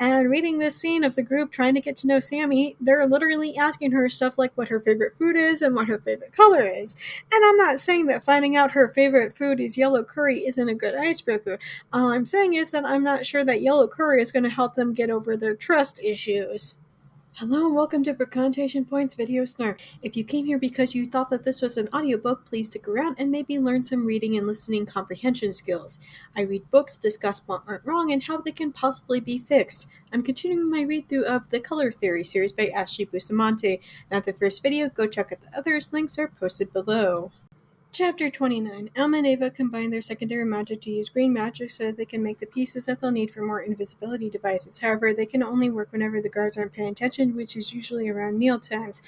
And reading this scene of the group trying to get to know Sammy, they're literally asking her stuff like what her favorite food is and what her favorite color is. And I'm not saying that finding out her favorite food is yellow curry isn't a good icebreaker. All I'm saying is that I'm not sure that yellow curry is going to help them get over their trust issues. Hello and welcome to Precontation Points Video Snark. If you came here because you thought that this was an audiobook, please stick around and maybe learn some reading and listening comprehension skills. I read books, discuss what went wrong and how they can possibly be fixed. I'm continuing my read through of the Color Theory series by Ashley Bustamante. Not the first video, go check out the others, links are posted below. Chapter 29. Elma and Ava combine their secondary magic to use green magic so that they can make the pieces that they'll need for more invisibility devices. However, they can only work whenever the guards aren't paying attention, which is usually around meal times.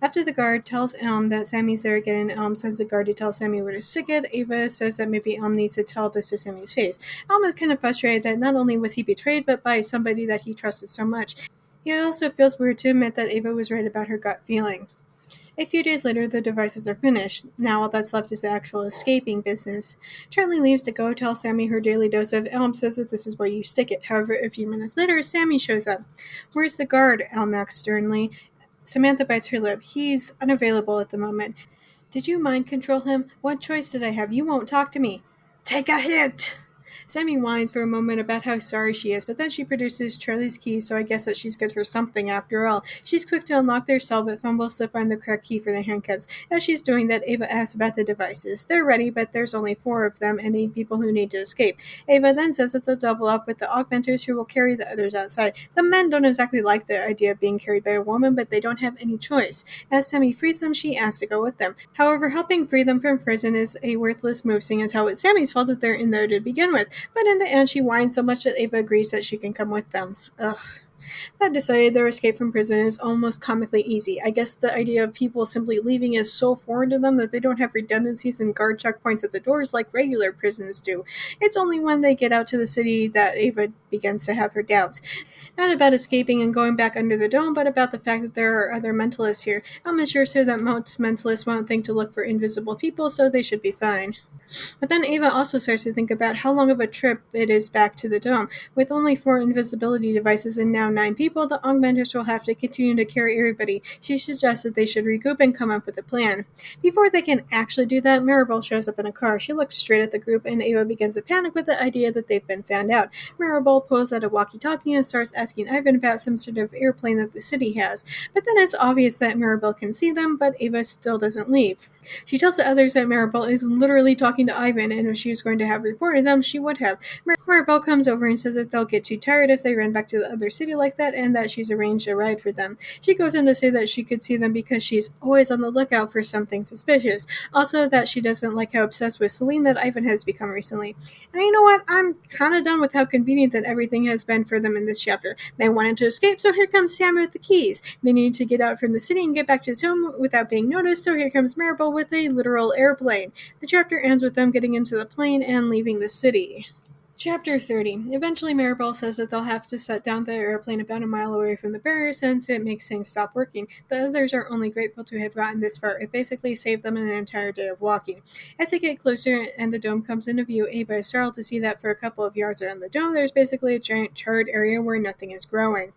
After the guard tells Elm that Sammy's there again, Elm sends the guard to tell Sammy where to stick it. Ava says that maybe Elm needs to tell this to Sammy's face. Elm is kind of frustrated that not only was he betrayed, but by somebody that he trusted so much. He also feels weird to admit that Ava was right about her gut feeling. A few days later, the devices are finished. Now all that's left is the actual escaping business. Charlie leaves to go tell Sammy her daily dose of Elm says that this is where you stick it. However, a few minutes later, Sammy shows up. Where's the guard? Elm asks sternly. Samantha bites her lip. He's unavailable at the moment. Did you mind control him? What choice did I have? You won't talk to me. Take a hint! Sammy whines for a moment about how sorry she is, but then she produces Charlie's keys, so I guess that she's good for something after all. She's quick to unlock their cell, but fumbles to find the correct key for the handcuffs. As she's doing that, Ava asks about the devices. They're ready, but there's only 4 of them and 8 people who need to escape. Ava then says that they'll double up with the augmenters who will carry the others outside. The men don't exactly like the idea of being carried by a woman, but they don't have any choice. As Sammy frees them, she asks to go with them. However, helping free them from prison is a worthless move, seeing as how it's Sammy's fault that they're in there to begin with. But in the end, she whines so much that Ava agrees that she can come with them. Ugh. That decided their escape from prison is almost comically easy. I guess the idea of people simply leaving is so foreign to them that they don't have redundancies and guard checkpoints at the doors like regular prisons do. It's only when they get out to the city that Ava begins to have her doubts. Not about escaping and going back under the dome, but about the fact that there are other mentalists here. I'm assures her that most mentalists won't think to look for invisible people, so they should be fine. But then Ava also starts to think about how long of a trip it is back to the dome. With only 4 invisibility devices and now 9 people, the augmenters will have to continue to carry everybody. She suggests that they should regroup and come up with a plan. Before they can actually do that, Maribel shows up in a car. She looks straight at the group, and Ava begins to panic with the idea that they've been found out. Maribel pulls out a walkie-talkie and starts asking Ivan about some sort of airplane that the city has. But then it's obvious that Maribel can see them, but Ava still doesn't leave. She tells the others that Maribel is literally talking to Ivan, and if she was going to have reported them, she would have. Maribel comes over and says that they'll get too tired if they ran back to the other city like that, and that she's arranged a ride for them. She goes in to say that she could see them because she's always on the lookout for something suspicious. Also, that she doesn't like how obsessed with Celine that Ivan has become recently. And you know what? I'm kind of done with how convenient that everything has been for them in this chapter. They wanted to escape, so here comes Sammy with the keys. They needed to get out from the city and get back to his home without being noticed, so here comes Maribel with a literal airplane. The chapter ends with them getting into the plane and leaving the city. Chapter 30. Eventually, Maribel says that they'll have to set down the airplane about a mile away from the barrier since it makes things stop working. The others are only grateful to have gotten this far. It basically saved them an entire day of walking. As they get closer and the dome comes into view, Ava is startled to see that for a couple of yards around the dome, there's basically a giant charred area where nothing is growing.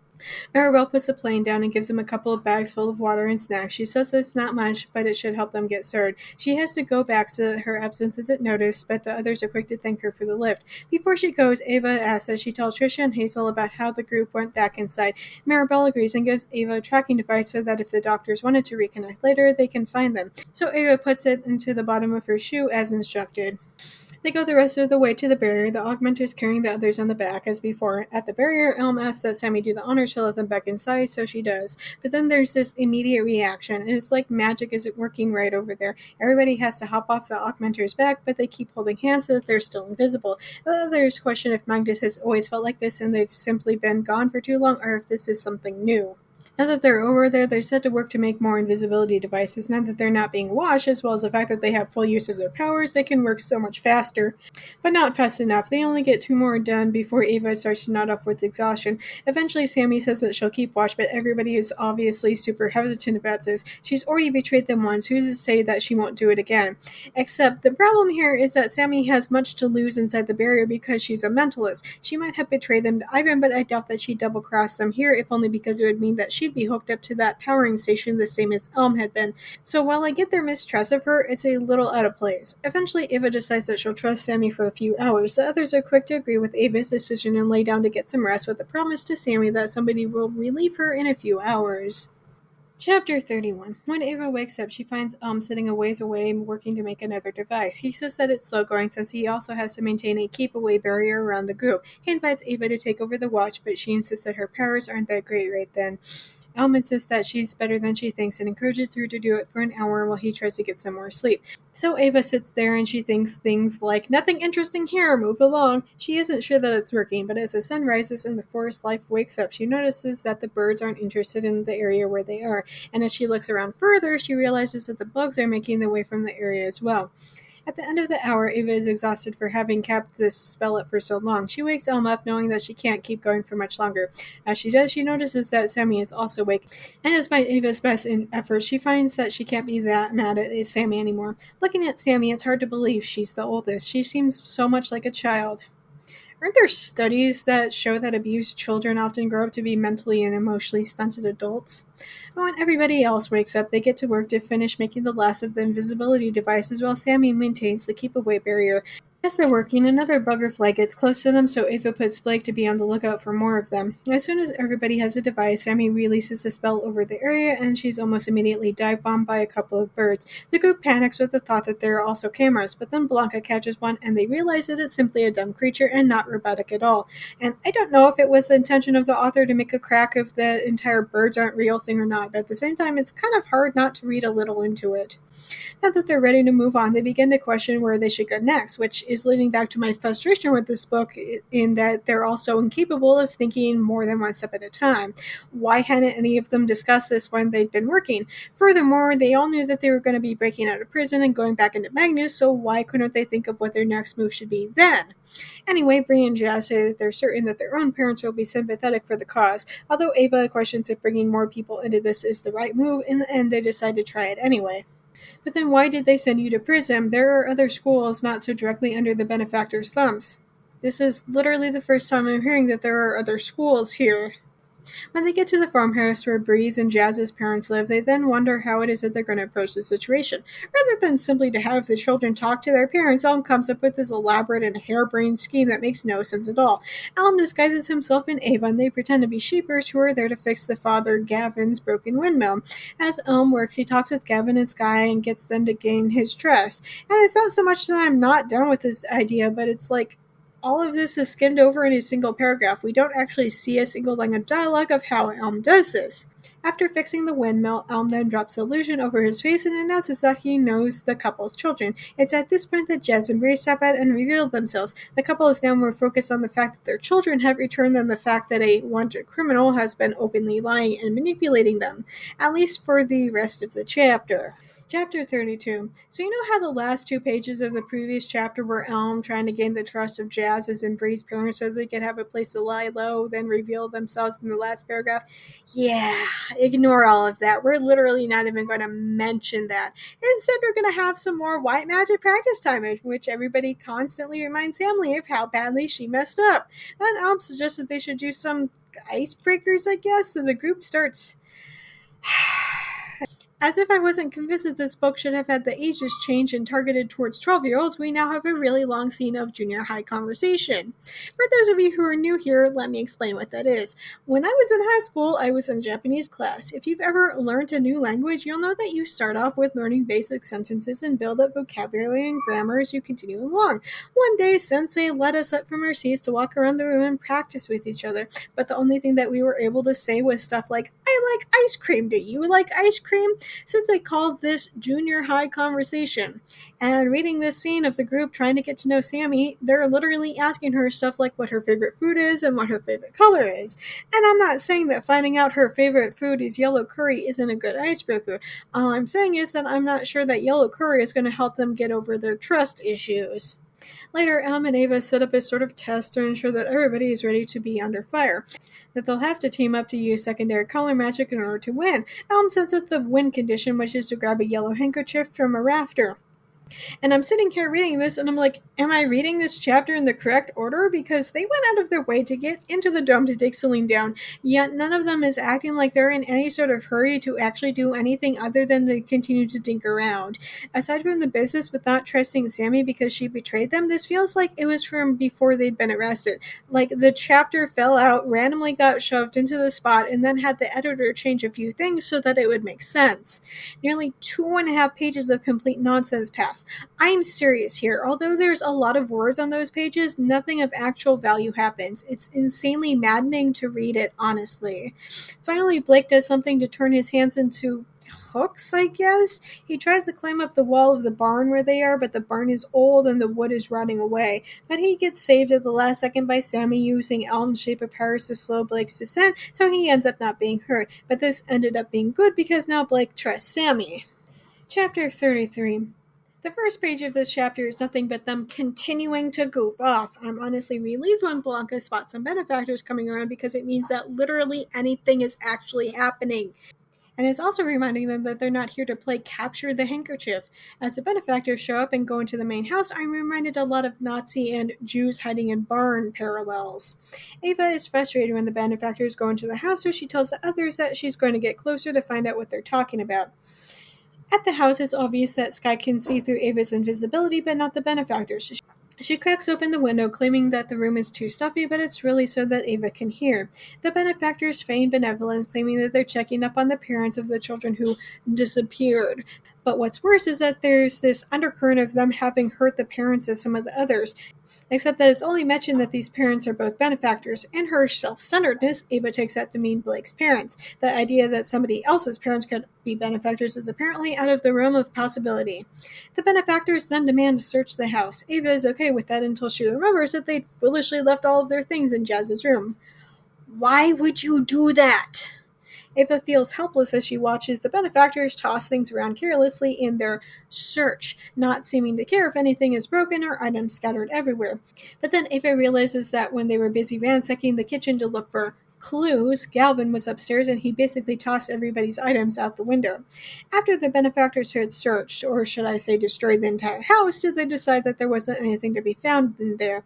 Maribel puts the plane down and gives them a couple of bags full of water and snacks. She says it's not much, but it should help them get started. She has to go back so that her absence isn't noticed, but the others are quick to thank her for the lift. Before she goes, Ava asks that she tells Trisha and Hazel about how the group went back inside. Maribel agrees and gives Ava a tracking device so that if the doctors wanted to reconnect later, they can find them. So Ava puts it into the bottom of her shoe as instructed. They go the rest of the way to the barrier, the augmenters carrying the others on the back as before. At the barrier, Elm asks that Sammy do the honors to let them back inside, so she does. But then there's this immediate reaction, and it's like magic isn't working right over there. Everybody has to hop off the augmenter's back, but they keep holding hands so that they're still invisible. The others question if Magnus has always felt like this and they've simply been gone for too long, or if this is something new. Now that they're over there, they're set to work to make more invisibility devices. Now that they're not being watched, as well as the fact that they have full use of their powers, they can work so much faster. But not fast enough. They only get two more done before Ava starts to nod off with exhaustion. Eventually, Sammy says that she'll keep watch, but everybody is obviously super hesitant about this. She's already betrayed them once. Who's to say that she won't do it again? Except the problem here is that Sammy has much to lose inside the barrier because she's a mentalist. She might have betrayed them to Ivan, but I doubt that she'd double-cross them here, if only because it would mean that she'd be hooked up to that powering station the same as Elm had been. So while I get their mistrust of her, it's a little out of place. Eventually, Ava decides that she'll trust Sammy for a few hours. The others are quick to agree with Ava's decision and lay down to get some rest with a promise to Sammy that somebody will relieve her in a few hours. Chapter 31. When Ava wakes up, she finds sitting a ways away working to make another device. He says that it's slow going since he also has to maintain a keep-away barrier around the group. He invites Ava to take over the watch, but she insists that her powers aren't that great right then. Elm insists that she's better than she thinks and encourages her to do it for an hour while he tries to get some more sleep. So Ava sits there and she thinks things like, "Nothing interesting here, move along." She isn't sure that it's working, but as the sun rises and the forest life wakes up, she notices that the birds aren't interested in the area where they are. And as she looks around further, she realizes that the bugs are making their way from the area as well. At the end of the hour, Ava is exhausted for having kept this spell up for so long. She wakes Elm up knowing that she can't keep going for much longer. As she does, she notices that Sammy is also awake, and despite Ava's best efforts, she finds that she can't be that mad at Sammy anymore. Looking at Sammy, it's hard to believe she's the oldest. She seems so much like a child. Aren't there studies that show that abused children often grow up to be mentally and emotionally stunted adults? When everybody else wakes up, they get to work to finish making the last of the invisibility devices while Sammy maintains the keep-away barrier. As they're working, another buggerfly gets close to them, so Ava puts Blake to be on the lookout for more of them. As soon as everybody has a device, Sammy releases a spell over the area, and she's almost immediately dive-bombed by a couple of birds. The group panics with the thought that there are also cameras, but then Blanca catches one, and they realize that it's simply a dumb creature and not robotic at all. And I don't know if it was the intention of the author to make a crack of the entire birds aren't real thing or not, but at the same time, it's kind of hard not to read a little into it. Now that they're ready to move on, they begin to question where they should go next, which is leading back to my frustration with this book in that they're also incapable of thinking more than one step at a time. Why hadn't any of them discussed this when they'd been working? Furthermore, they all knew that they were going to be breaking out of prison and going back into Magnus, so why couldn't they think of what their next move should be then? Anyway, Bree and Jazz say that they're certain that their own parents will be sympathetic for the cause, although Ava questions if bringing more people into this is the right move. In the end, they decide to try it anyway. But then why did they send you to prison? There are other schools not so directly under the benefactors' thumbs. This is literally the first time I'm hearing that there are other schools here. When they get to the farmhouse where Breeze and Jazz's parents live, they then wonder how it is that they're going to approach the situation. Rather than simply to have the children talk to their parents, Elm comes up with this elaborate and harebrained scheme that makes no sense at all. Elm disguises himself in Ava, and they pretend to be sheepers who are there to fix the father Gavin's broken windmill. As Elm works, he talks with Gavin and Sky and gets them to gain his trust. And it's not so much that I'm not down with this idea, but it's like, all of this is skimmed over in a single paragraph. We don't actually see a single line of dialogue of how Elm does this. After fixing the windmill, Elm then drops the illusion over his face and announces that he knows the couple's children. It's at this point that Jazz and Ray step out and reveal themselves. The couple is now more focused on the fact that their children have returned than the fact that a wanted criminal has been openly lying and manipulating them, at least for the rest of the chapter. Chapter 32. So you know how the last two pages of the previous chapter were Elm trying to gain the trust of Jazz's and Bree's parents so they could have a place to lie low, then reveal themselves in the last paragraph? Yeah, ignore all of that. We're literally not even going to mention that. Instead, we're going to have some more white magic practice time in which everybody constantly reminds Sammy of how badly she messed up. Then Elm suggested they should do some icebreakers, I guess, so the group starts... As if I wasn't convinced that this book should have had the ages changed and targeted towards 12-year-olds, we now have a really long scene of junior high conversation. For those of you who are new here, let me explain what that is. When I was in high school, I was in Japanese class. If you've ever learned a new language, you'll know that you start off with learning basic sentences and build up vocabulary and grammar as you continue along. One day, Sensei led us up from our seats to walk around the room and practice with each other, but the only thing that we were able to say was stuff like, "I like ice cream. Do you like ice cream?" since I called this junior high conversation. And reading this scene of the group trying to get to know Sammy, they're literally asking her stuff like what her favorite food is and what her favorite color is. And I'm not saying that finding out her favorite food is yellow curry isn't a good icebreaker. All I'm saying is that I'm not sure that yellow curry is going to help them get over their trust issues. Later, Elm and Ava set up a sort of test to ensure that everybody is ready to be under fire, that they'll have to team up to use secondary color magic in order to win. Elm sets up the win condition, which is to grab a yellow handkerchief from a rafter. And I'm sitting here reading this, and I'm like, am I reading this chapter in the correct order? Because they went out of their way to get into the dome to take Celine down, yet none of them is acting like they're in any sort of hurry to actually do anything other than to continue to dink around. Aside from the business with not trusting Sammy because she betrayed them, this feels like it was from before they'd been arrested. Like the chapter fell out, randomly got shoved into the spot, and then had the editor change a few things so that it would make sense. Nearly 2.5 pages of complete nonsense pass. I'm serious here. Although there's a lot of words on those pages, nothing of actual value happens. It's insanely maddening to read it, honestly. Finally, Blake does something to turn his hands into hooks, I guess. He tries to climb up the wall of the barn where they are, but the barn is old and the wood is rotting away. But he gets saved at the last second by Sammy using Elm's shape of powers to slow Blake's descent, so he ends up not being hurt. But this ended up being good because now Blake trusts Sammy. Chapter 33. The first page of this chapter is nothing but them continuing to goof off. I'm honestly relieved when Blanca spots some benefactors coming around because it means that literally anything is actually happening. And it's also reminding them that they're not here to play capture the handkerchief. As the benefactors show up and go into the main house, I'm reminded a lot of Nazi and Jews hiding in barn parallels. Ava is frustrated when the benefactors go into the house, so she tells the others that she's going to get closer to find out what they're talking about. At the house, it's obvious that Sky can see through Ava's invisibility, but not the benefactors. She cracks open the window, claiming that the room is too stuffy, but it's really so that Ava can hear. The benefactors feign benevolence, claiming that they're checking up on the parents of the children who disappeared. But what's worse is that there's this undercurrent of them having hurt the parents of some of the others. Except that it's only mentioned that these parents are both benefactors. In her self-centeredness, Ava takes that to mean Blake's parents. The idea that somebody else's parents could be benefactors is apparently out of the realm of possibility. The benefactors then demand to search the house. Ava is okay with that until she remembers that they'd foolishly left all of their things in Jazz's room. Why would you do that? Ava feels helpless as she watches the benefactors toss things around carelessly in their search, not seeming to care if anything is broken or items scattered everywhere. But then Ava realizes that when they were busy ransacking the kitchen to look for clues, Galvin was upstairs and he basically tossed everybody's items out the window. After the benefactors had searched, or should I say destroyed the entire house, did they decide that there wasn't anything to be found in there.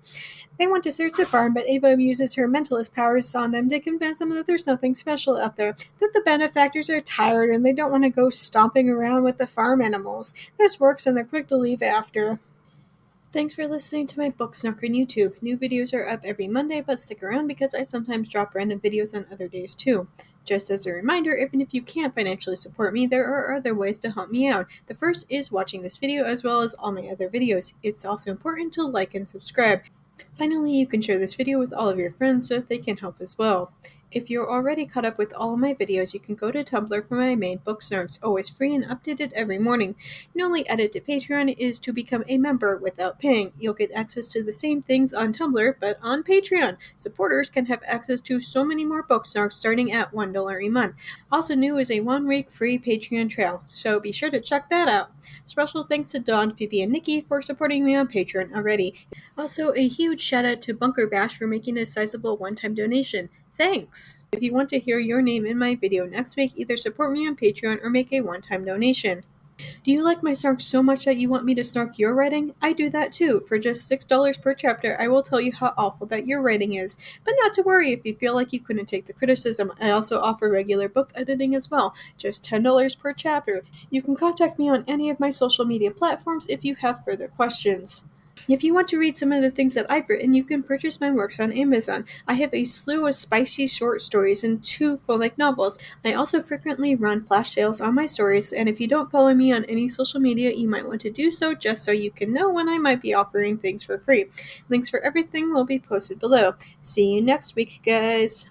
They want to search the barn, but Ava uses her mentalist powers on them to convince them that there's nothing special out there, that the benefactors are tired and they don't want to go stomping around with the farm animals. This works and they're quick to leave after. Thanks for listening to my book snark on YouTube. New videos are up every Monday, but stick around because I sometimes drop random videos on other days too. Just as a reminder, even if you can't financially support me, there are other ways to help me out. The first is watching this video as well as all my other videos. It's also important to like and subscribe. Finally, you can share this video with all of your friends so that they can help as well. If you're already caught up with all of my videos, you can go to Tumblr for my main book snarks, always free and updated every morning. The only edit to Patreon is to become a member without paying. You'll get access to the same things on Tumblr, but on Patreon. Supporters can have access to so many more book snarks starting at $1 a month. Also new is a 1-week free Patreon trail, so be sure to check that out. Special thanks to Dawn, Phoebe, and Nikki for supporting me on Patreon already. Also, a huge shout out to Bunker Bash for making a sizable one-time donation. Thanks! If you want to hear your name in my video next week, either support me on Patreon or make a one-time donation. Do you like my snarks so much that you want me to snark your writing? I do that too. For just $6 per chapter, I will tell you how awful that your writing is. But not to worry if you feel like you couldn't take the criticism. I also offer regular book editing as well. Just $10 per chapter. You can contact me on any of my social media platforms if you have further questions. If you want to read some of the things that I've written, you can purchase my works on Amazon. I have a slew of spicy short stories and 2 full-length novels. I also frequently run flash sales on my stories, and if you don't follow me on any social media, you might want to do so just so you can know when I might be offering things for free. Links for everything will be posted below. See you next week, guys!